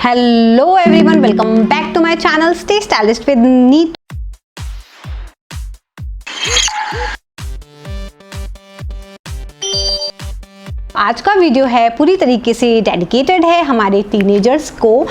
Hello everyone, welcome back to my channel Stay Stylish with Neetu. आज का video है पूरी तरीके से डेडिकेटेड है हमारे टीनेजर्स को।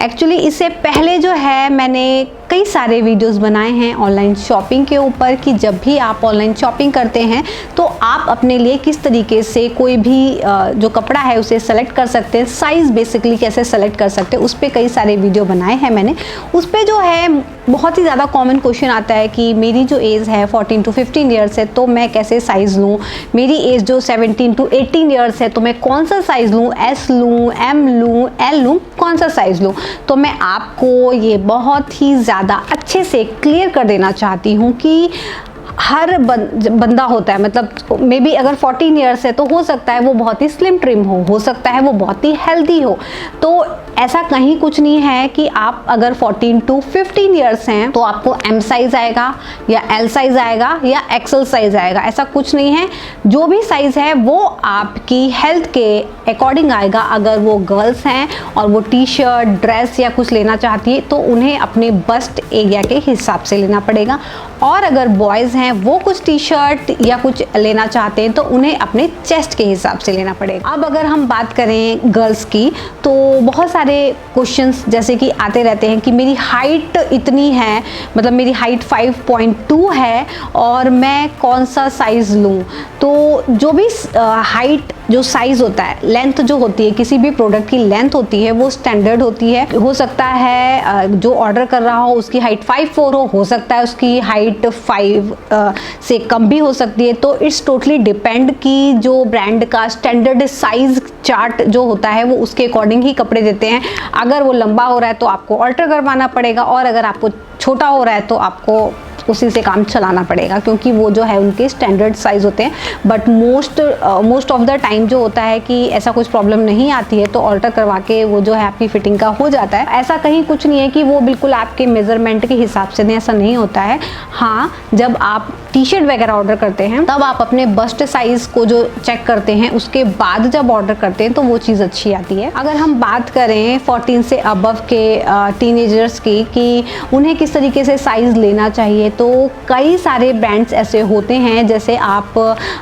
एक्चुअली इससे पहले जो है मैंने कई सारे वीडियोस बनाए हैं ऑनलाइन शॉपिंग के ऊपर कि जब भी आप ऑनलाइन शॉपिंग करते हैं तो आप अपने लिए किस तरीके से कोई भी जो कपड़ा है उसे सेलेक्ट कर सकते हैं, साइज़ बेसिकली कैसे सेलेक्ट कर सकते हैं, उस पर कई सारे वीडियो बनाए हैं मैंने। उस पर जो है बहुत ही ज़्यादा कॉमन क्वेश्चन आता है कि मेरी जो एज है 14 to 15 ईयर्स है तो मैं कैसे साइज़ लूँ, मेरी एज जो 17 to 18 ईयर्स है तो मैं कौन सा साइज़ लूँ, एस लूँ, एम लूँ, एल लूँ, कौन सा साइज़ लूँ। तो मैं आपको ये बहुत ही ज़्यादा अच्छे से क्लियर कर देना चाहती हूँ कि हर बंदा होता है, मतलब मे बी अगर 14 ईयर्स है तो हो सकता है वो बहुत ही स्लिम ट्रिम हो सकता है वो बहुत ही हेल्दी हो। तो ऐसा कहीं कुछ नहीं है कि आप अगर 14 to 15 ईयर्स हैं तो आपको एम साइज़ आएगा या एल साइज़ आएगा या एक्सेल साइज़ आएगा, ऐसा कुछ नहीं है। जो भी साइज़ है वो आपकी हेल्थ के अकॉर्डिंग आएगा। अगर वो गर्ल्स हैं और वो टी शर्ट ड्रेस या कुछ लेना चाहती है तो उन्हें अपने बस्ट एरिया के हिसाब से लेना पड़ेगा, और अगर बॉयज़ हैं वो कुछ टी शर्ट या कुछ लेना चाहते हैं तो उन्हें अपने चेस्ट के हिसाब से लेना पड़ेगा। अब अगर हम बात करें गर्ल्स की तो बहुत सारे क्वेश्चंस जैसे कि आते रहते हैं कि मेरी हाइट इतनी है, मतलब मेरी हाइट 5.2 है और मैं कौन सा साइज़ लूँ। तो जो भी हाइट जो साइज़ होता है, लेंथ जो होती है, किसी भी प्रोडक्ट की लेंथ होती है वो स्टैंडर्ड होती है। हो सकता है जो ऑर्डर कर रहा हो उसकी हाइट 5'4" हो सकता है उसकी हाइट 5 से कम भी हो सकती है। तो इट्स टोटली डिपेंड कि जो ब्रांड का स्टैंडर्ड साइज़ चार्ट जो होता है वो उसके अकॉर्डिंग ही कपड़े देते हैं। अगर वो लंबा हो रहा है तो आपको ऑल्टर करवाना पड़ेगा, और अगर आपको छोटा हो रहा है तो आपको उसी से काम चलाना पड़ेगा, क्योंकि वो जो है उनके स्टैंडर्ड साइज़ होते हैं। But most of the time जो होता है कि ऐसा कुछ प्रॉब्लम नहीं आती है तो ऑल्टर करवा के वो जो है आपकी फिटिंग का हो जाता है। ऐसा कहीं कुछ नहीं है कि वो बिल्कुल आपके मेज़रमेंट के हिसाब से नहीं, ऐसा नहीं होता है। हाँ, जब आप टी शर्ट वगैरह ऑर्डर करते हैं तब आप अपने बस्ट साइज़ को जो चेक करते हैं उसके बाद जब ऑर्डर करते हैं तो वो चीज़ अच्छी आती है। अगर हम बात करें 14 से अबव के टीनेजर्स की कि उन्हें किस तरीके से साइज़ लेना चाहिए, तो कई सारे ब्रांड्स ऐसे होते हैं जैसे आप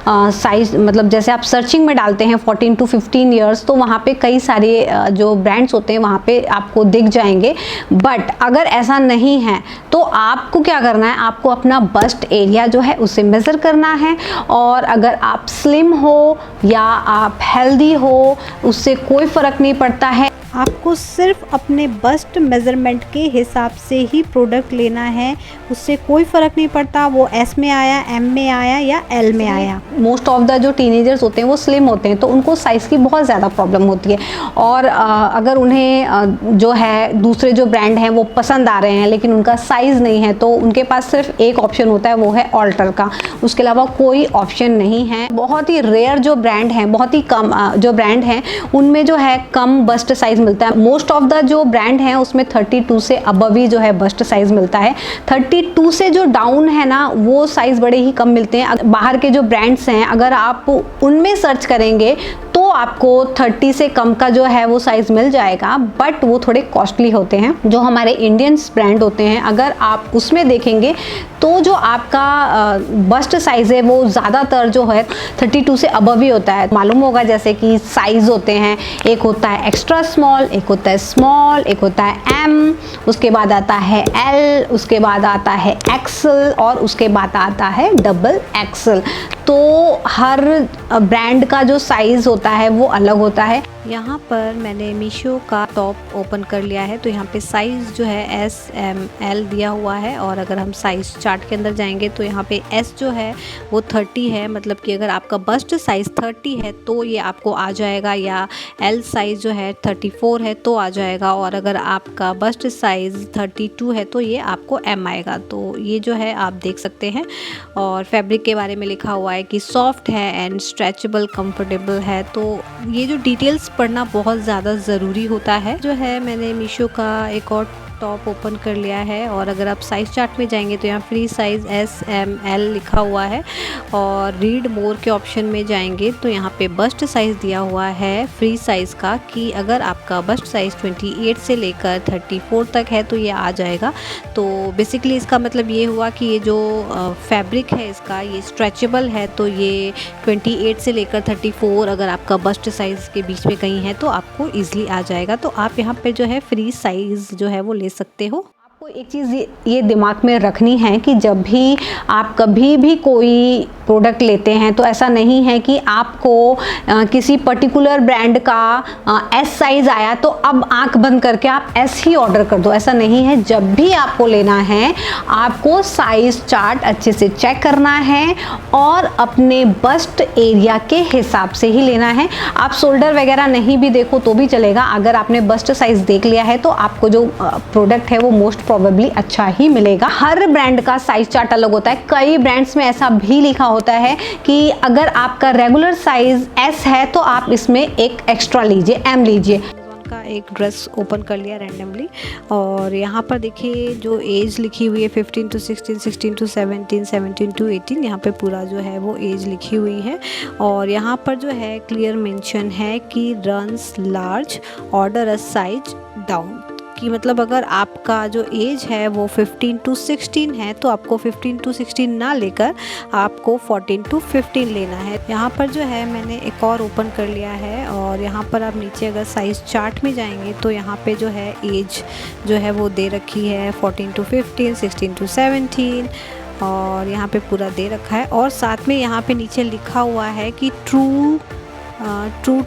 साइज़ मतलब जैसे आप सर्चिंग में डालते हैं 14 to 15 ईयर्स तो वहाँ पे कई सारे जो ब्रांड्स होते हैं वहाँ पे आपको दिख जाएंगे। बट अगर ऐसा नहीं है तो आपको क्या करना है, आपको अपना बस्ट एरिया जो है उसे मेज़र करना है, और अगर आप स्लिम हो या आप हेल्दी हो उससे कोई फ़र्क नहीं पड़ता है। आपको सिर्फ अपने बस्ट मेज़रमेंट के हिसाब से ही प्रोडक्ट लेना है, उससे कोई फ़र्क नहीं पड़ता वो एस में आया, एम में आया या एल में आया। मोस्ट ऑफ द जो टीनेजर्स होते हैं वो स्लिम होते हैं तो उनको साइज़ की बहुत ज़्यादा प्रॉब्लम होती है, और अगर उन्हें जो है दूसरे जो ब्रांड हैं वो पसंद आ रहे हैं लेकिन उनका साइज़ नहीं है तो उनके पास सिर्फ एक ऑप्शन होता है, वो है ऑल्टर का। उसके अलावा कोई ऑप्शन नहीं है। बहुत ही रेयर जो ब्रांड हैं, बहुत ही कम जो ब्रांड हैं उनमें जो है कम बस्ट साइज़ मिलता है। मोस्ट ऑफ द जो ब्रांड हैं उसमें 32 से अबव ही जो है बस्ट साइज़ मिलता है। 32 से जो डाउन है ना वो साइज़ बड़े ही कम मिलते हैं। बाहर के जो ब्रांड्स हैं अगर आप उनमें सर्च करेंगे तो आपको 30 से कम का जो है वो साइज़ मिल जाएगा, बट वो थोड़े कॉस्टली होते हैं। जो हमारे इंडियंस ब्रांड होते हैं अगर आप उसमें देखेंगे तो जो आपका बस्ट साइज़ है वो ज़्यादातर जो है 32 से अबव ही होता है। मालूम होगा जैसे कि साइज़ होते हैं, एक होता है एक्स्ट्रा स्मॉल, एक होता है स्मॉल, एक होता है एम, उसके बाद आता है एल, उसके बाद आता है एक्सेल और उसके बाद आता है डबल एक्सेल। तो हर ब्रांड का जो साइज़ होता है वो अलग होता है। यहाँ पर मैंने मीशो का टॉप ओपन कर लिया है तो यहाँ पे साइज़ जो है एस, एम, एल दिया हुआ है, और अगर हम साइज़ चार्ट के अंदर जाएंगे तो यहाँ पे एस जो है वो 30 है, मतलब कि अगर आपका बस्ट साइज़ 30 है तो ये आपको आ जाएगा, या एल साइज़ जो है 34 है तो आ जाएगा, और अगर आपका बस्ट साइज़ 32 है तो ये आपको एम आएगा। तो ये जो है आप देख सकते हैं, और फैब्रिक के बारे में लिखा हुआ है कि सॉफ्ट है एंड स्ट्रेचेबल, कंफर्टेबल है। तो ये जो डिटेल्स पढ़ना बहुत ज़्यादा ज़रूरी होता है। जो है मैंने मीशो का एक और टॉप ओपन कर लिया है और अगर आप साइज़ चार्ट में जाएंगे तो यहाँ फ्री साइज़ SML लिखा हुआ है और रीड मोर के ऑप्शन में जाएंगे तो यहाँ पे बस्ट साइज़ दिया हुआ है फ्री साइज़ का कि अगर आपका बस्ट साइज़ 28 से लेकर 34 तक है तो ये आ जाएगा। तो बेसिकली इसका मतलब ये हुआ कि ये जो फैब्रिक है इसका ये स्ट्रेचेबल है, तो ये 28 से लेकर 34 अगर आपका बस्ट साइज़ के बीच में कहीं है तो आपको ईज़िली आ जाएगा। तो आप यहाँ पे जो है फ्री साइज़ जो है वो ले सकते हो। आपको एक चीज़ ये दिमाग में रखनी है कि जब भी आप कभी भी कोई प्रोडक्ट लेते हैं तो ऐसा नहीं है कि आपको किसी पर्टिकुलर ब्रांड का S साइज़ आया तो अब आंख बंद करके आप S ही ऑर्डर कर दो, ऐसा नहीं है। जब भी आपको लेना है आपको साइज़ चार्ट अच्छे से चेक करना है और अपने बस्ट एरिया के हिसाब से ही लेना है। आप शोल्डर वगैरह नहीं भी देखो तो भी चलेगा, अगर आपने बस्ट साइज़ देख लिया है तो आपको जो प्रोडक्ट है वो मोस्ट प्रोबेबली अच्छा ही मिलेगा। हर ब्रांड का साइज़ चार्ट अलग होता है। कई ब्रांड्स में ऐसा भी लिखा होता है कि अगर आपका रेगुलर साइज S है तो आप इसमें एक एक्स्ट्रा लीजिए, M लीजिए। का एक ड्रेस ओपन कर लिया रैंडमली और यहाँ पर देखिए जो एज लिखी हुई है 15 to 16, 16 to 17, 17 to 18, यहाँ पे पूरा जो है वो एज लिखी हुई है और यहाँ पर जो है क्लियर मेंशन है कि runs large order a size down, कि मतलब अगर आपका जो एज है वो 15 to 16 है तो आपको 15 to 16 ना लेकर आपको 14 to 15 लेना है। यहाँ पर जो है मैंने एक और ओपन कर लिया है और यहाँ पर आप नीचे अगर साइज़ चार्ट में जाएंगे तो यहाँ पे जो है एज जो है वो दे रखी है 14 to 15, 16 to 17 और यहाँ पे पूरा दे रखा है और साथ में यहाँ पे नीचे लिखा हुआ है कि true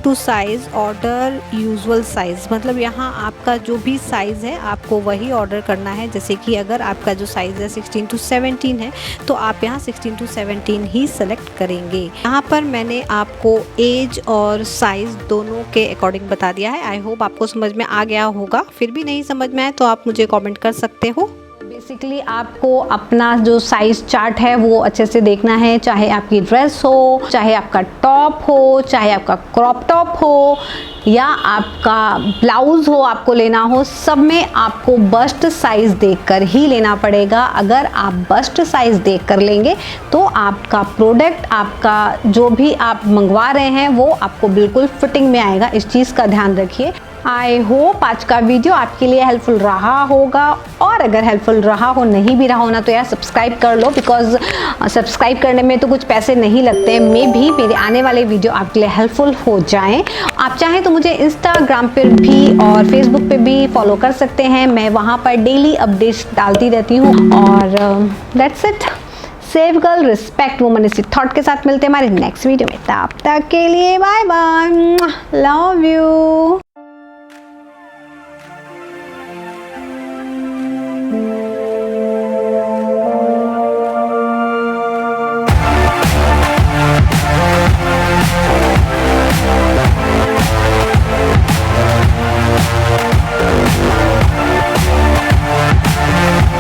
to size order usual size, मतलब यहाँ आपका जो भी साइज़ है आपको वही ऑर्डर करना है। जैसे कि अगर आपका जो साइज़ है 16 to 17 है तो आप यहाँ 16 to 17 ही सेलेक्ट करेंगे। यहाँ पर मैंने आपको एज और साइज़ दोनों के अकॉर्डिंग बता दिया है। आई होप आपको समझ में आ गया होगा। फिर भी नहीं समझ में आए तो आप मुझे कमेंट कर सकते हो। बेसिकली आपको अपना जो साइज़ चार्ट है वो अच्छे से देखना है, चाहे आपकी ड्रेस हो, चाहे आपका टॉप हो, चाहे आपका क्रॉप टॉप हो या आपका ब्लाउज़ हो आपको लेना हो, सब में आपको बस्ट साइज़ देखकर ही लेना पड़ेगा। अगर आप बस्ट साइज़ देख कर लेंगे तो आपका प्रोडक्ट, आपका जो भी आप मंगवा रहे हैं वो आपको बिल्कुल फिटिंग में आएगा। इस चीज़ का ध्यान रखिए। आई होप आज का वीडियो आपके लिए हेल्पफुल रहा होगा और अगर हेल्पफुल रहा हो, नहीं भी रहा हो ना तो यार सब्सक्राइब कर लो, बिकॉज सब्सक्राइब करने में तो कुछ पैसे नहीं लगते। मे भी मेरे आने वाले वीडियो आपके लिए हेल्पफुल हो जाएं। आप चाहें तो मुझे इंस्टाग्राम पर भी और फेसबुक पे भी फॉलो कर सकते हैं, मैं वहाँ पर डेली अपडेट्स डालती रहती हूँ। और that's it. Save girl, respect woman, इसी थॉट के साथ मिलते हैं हमारे नेक्स्ट वीडियो में। तब तक के लिए बाय बाय, लव यू।